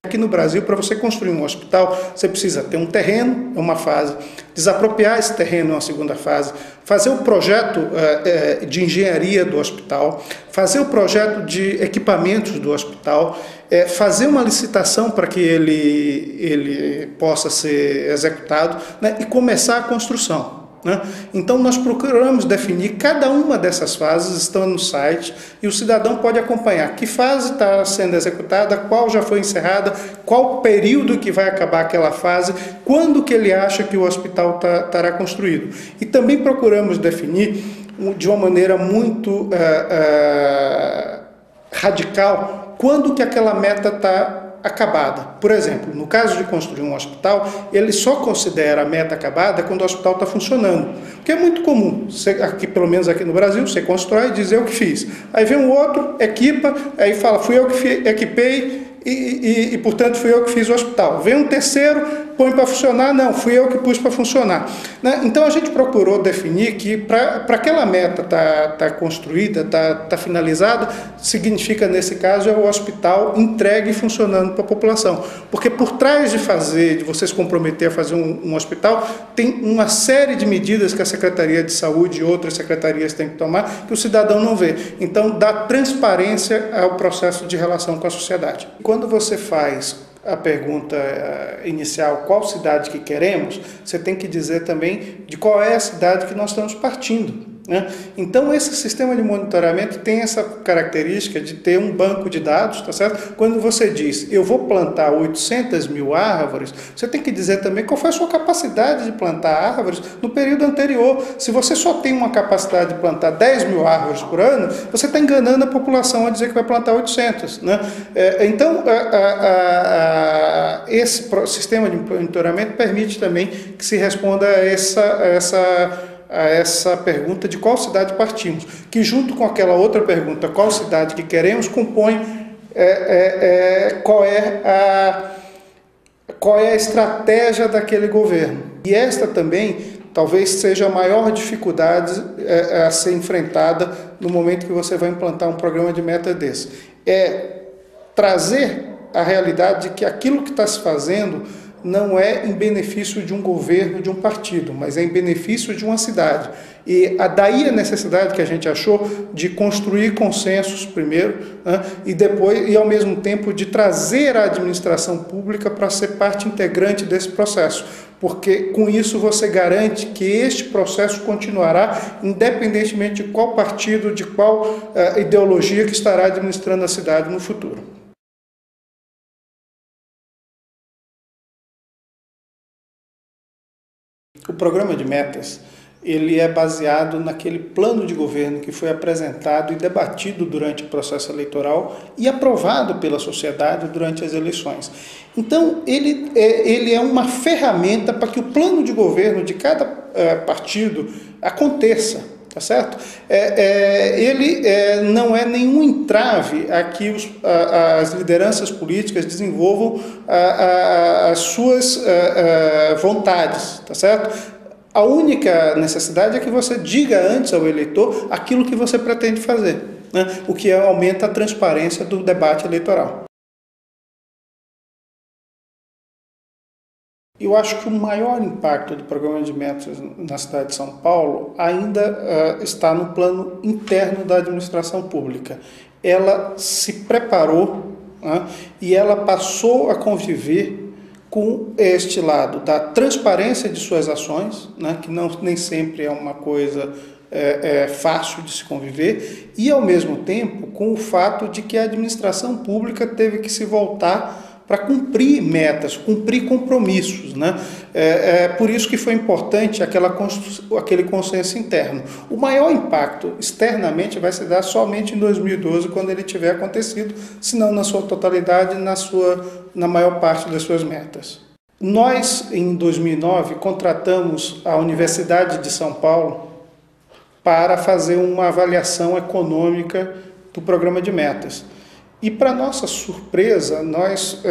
Aqui no Brasil, para você construir um hospital, você precisa ter um terreno, é uma fase, desapropriar esse terreno é uma segunda fase, fazer o projeto de engenharia do hospital, fazer o projeto de equipamentos do hospital, fazer uma licitação para que ele possa ser executado, né, e começar a construção. Então nós procuramos definir cada uma dessas fases, estão no site, e o cidadão pode acompanhar que fase está sendo executada, qual já foi encerrada, qual período que vai acabar aquela fase, quando que ele acha que o hospital estará construído. E também procuramos definir de uma maneira muito radical quando que aquela meta está acabada. Por exemplo, no caso de construir um hospital, ele só considera a meta acabada quando o hospital está funcionando. Porque é muito comum, aqui, pelo menos aqui no Brasil, você constrói e diz eu que fiz. Aí vem um outro, equipa, aí fala fui eu que equipei e portanto fui eu que fiz o hospital. Vem um terceiro, põe para funcionar, não, fui eu que pus para funcionar. Então a gente procurou definir que para aquela meta tá construída, tá finalizada, significa nesse caso é o hospital entregue e funcionando para a população. Porque por trás de você se comprometer a fazer um hospital, tem uma série de medidas que a Secretaria de Saúde e outras secretarias têm que tomar que o cidadão não vê. Então dá transparência ao processo de relação com a sociedade. Quando você faz a pergunta inicial, qual cidade que queremos, você tem que dizer também de qual é a cidade que nós estamos partindo. Então esse sistema de monitoramento tem essa característica de ter um banco de dados, tá certo? Quando você diz, eu vou plantar 800 mil árvores, você tem que dizer também qual foi a sua capacidade de plantar árvores no período anterior. Se você só tem uma capacidade de plantar 10 mil árvores por ano, você está enganando a população a dizer que vai plantar 800. Então esse sistema de monitoramento permite também que se responda a essa pergunta de qual cidade partimos, que junto com aquela outra pergunta, qual cidade que queremos, compõe qual é a estratégia daquele governo. E esta também talvez seja a maior dificuldade a ser enfrentada no momento que você vai implantar um programa de meta desse. É trazer a realidade de que aquilo que está se fazendo não é em benefício de um governo, de um partido, mas é em benefício de uma cidade. E daí a necessidade que a gente achou de construir consensos primeiro, e depois, e ao mesmo tempo, de trazer a administração pública para ser parte integrante desse processo. Porque com isso você garante que este processo continuará independentemente de qual partido, de qual ideologia que estará administrando a cidade no futuro. O programa de metas, ele é baseado naquele plano de governo que foi apresentado e debatido durante o processo eleitoral e aprovado pela sociedade durante as eleições. Então, ele é uma ferramenta para que o plano de governo de cada partido aconteça. Tá certo? Ele não é nenhum entrave a que as lideranças políticas desenvolvam as suas vontades, tá certo? A única necessidade é que você diga antes ao eleitor aquilo que você pretende fazer, o que aumenta a transparência do debate eleitoral. Eu acho que o maior impacto do programa de metas na cidade de São Paulo ainda está no plano interno da administração pública. Ela se preparou e ela passou a conviver com este lado da transparência de suas ações, que nem sempre é uma coisa fácil de se conviver, e ao mesmo tempo com o fato de que a administração pública teve que se voltar para cumprir metas, cumprir compromissos. Por isso que foi importante aquele consenso interno. O maior impacto externamente vai se dar somente em 2012, quando ele tiver acontecido, se não na sua totalidade, na maior parte das suas metas. Nós, em 2009, contratamos a Universidade de São Paulo para fazer uma avaliação econômica do programa de metas. E, para nossa surpresa, nós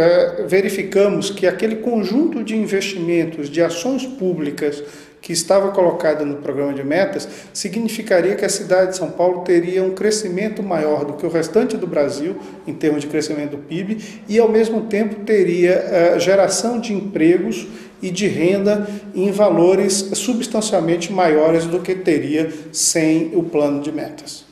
verificamos que aquele conjunto de investimentos, de ações públicas que estava colocada no programa de metas, significaria que a cidade de São Paulo teria um crescimento maior do que o restante do Brasil, em termos de crescimento do PIB, e ao mesmo tempo teria geração de empregos e de renda em valores substancialmente maiores do que teria sem o plano de metas.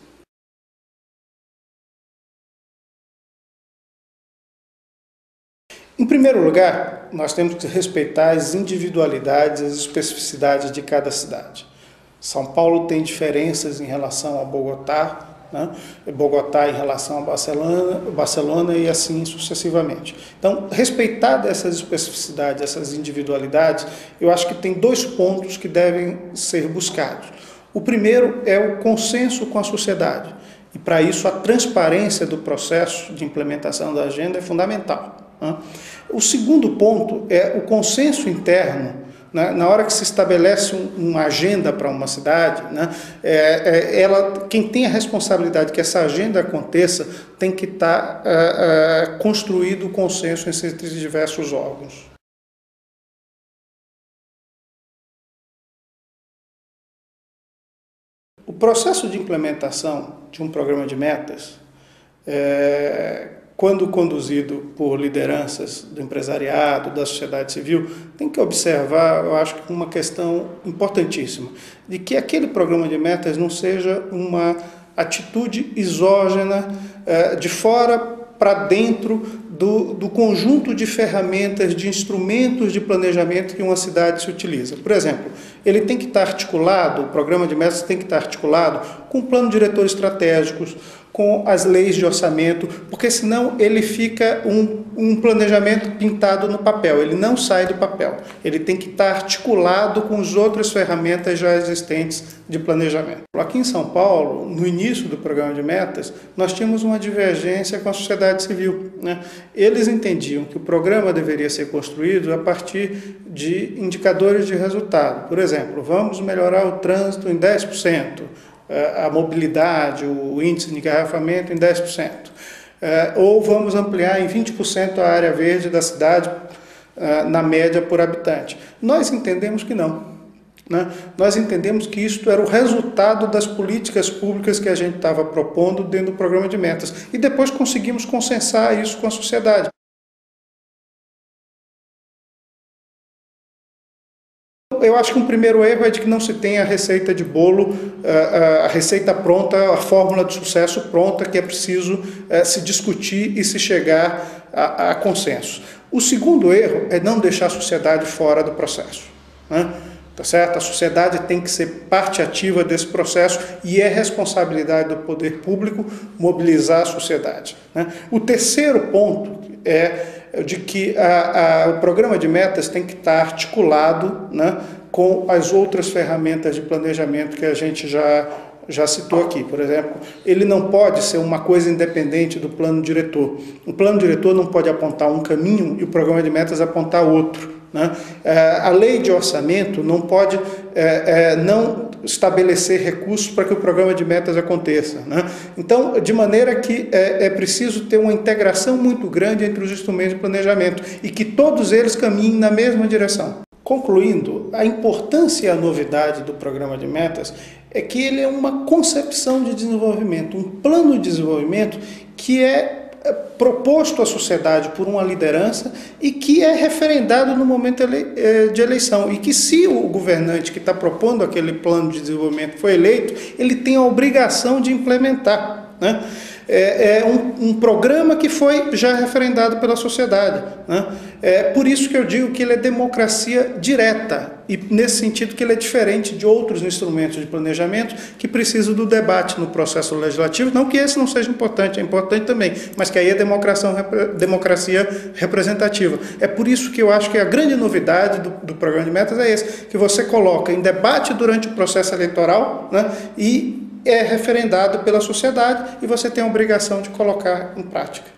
Em primeiro lugar, nós temos que respeitar as individualidades, as especificidades de cada cidade. São Paulo tem diferenças em relação a Bogotá, né? Bogotá em relação a Barcelona e assim sucessivamente. Então, respeitar essas especificidades, essas individualidades, eu acho que tem dois pontos que devem ser buscados. O primeiro é o consenso com a sociedade, e para isso a transparência do processo de implementação da agenda é fundamental. O segundo ponto é o consenso interno. Na hora que se estabelece uma agenda para uma cidade, quem tem a responsabilidade que essa agenda aconteça tem que estar construído o consenso entre diversos órgãos. O processo de implementação de um programa de metas quando conduzido por lideranças do empresariado, da sociedade civil, tem que observar, eu acho que uma questão importantíssima, de que aquele programa de metas não seja uma atitude exógena, de fora para dentro do conjunto de ferramentas, de instrumentos de planejamento que uma cidade se utiliza. Por exemplo, ele tem que estar articulado, o programa de metas tem que estar articulado com o plano diretor estratégico, com as leis de orçamento, porque senão ele fica um planejamento pintado no papel, ele não sai do papel. Ele tem que estar articulado com as outras ferramentas já existentes de planejamento. Aqui em São Paulo, no início do programa de metas, nós tínhamos uma divergência com a sociedade civil, Eles entendiam que o programa deveria ser construído a partir de indicadores de resultado. Por exemplo, vamos melhorar o trânsito em 10%, a mobilidade, o índice de engarrafamento em 10%, ou vamos ampliar em 20% a área verde da cidade na média por habitante. Nós entendemos que não. Nós entendemos que isto era o resultado das políticas públicas que a gente estava propondo dentro do programa de metas, e depois conseguimos consensar isso com a sociedade. Eu acho que um primeiro erro é de que não se tem a receita de bolo, a receita pronta, a fórmula de sucesso pronta, que é preciso se discutir e se chegar a consenso. O segundo erro é não deixar a sociedade fora do processo. Tá certo? A sociedade tem que ser parte ativa desse processo e é responsabilidade do poder público mobilizar a sociedade. O terceiro ponto é de que o programa de metas tem que estar articulado com as outras ferramentas de planejamento que a gente já citou aqui. Por exemplo, ele não pode ser uma coisa independente do plano diretor. O plano diretor não pode apontar um caminho e o programa de metas apontar outro. A lei de orçamento não pode não estabelecer recursos para que o programa de metas aconteça. Então, de maneira que é preciso ter uma integração muito grande entre os instrumentos de planejamento e que todos eles caminhem na mesma direção. Concluindo, a importância e a novidade do programa de metas é que ele é uma concepção de desenvolvimento, um plano de desenvolvimento que é proposto à sociedade por uma liderança e que é referendado no momento de eleição, e que se o governante que está propondo aquele plano de desenvolvimento for eleito, ele tem a obrigação de implementar. É um programa que foi já referendado pela sociedade. É por isso que eu digo que ele é democracia direta, e nesse sentido que ele é diferente de outros instrumentos de planejamento que precisam do debate no processo legislativo. Não que esse não seja importante, é importante também, mas que aí é democracia representativa. É por isso que eu acho que a grande novidade do programa de metas é esse, que você coloca em debate durante o processo eleitoral, e é referendado pela sociedade, e você tem a obrigação de colocar em prática.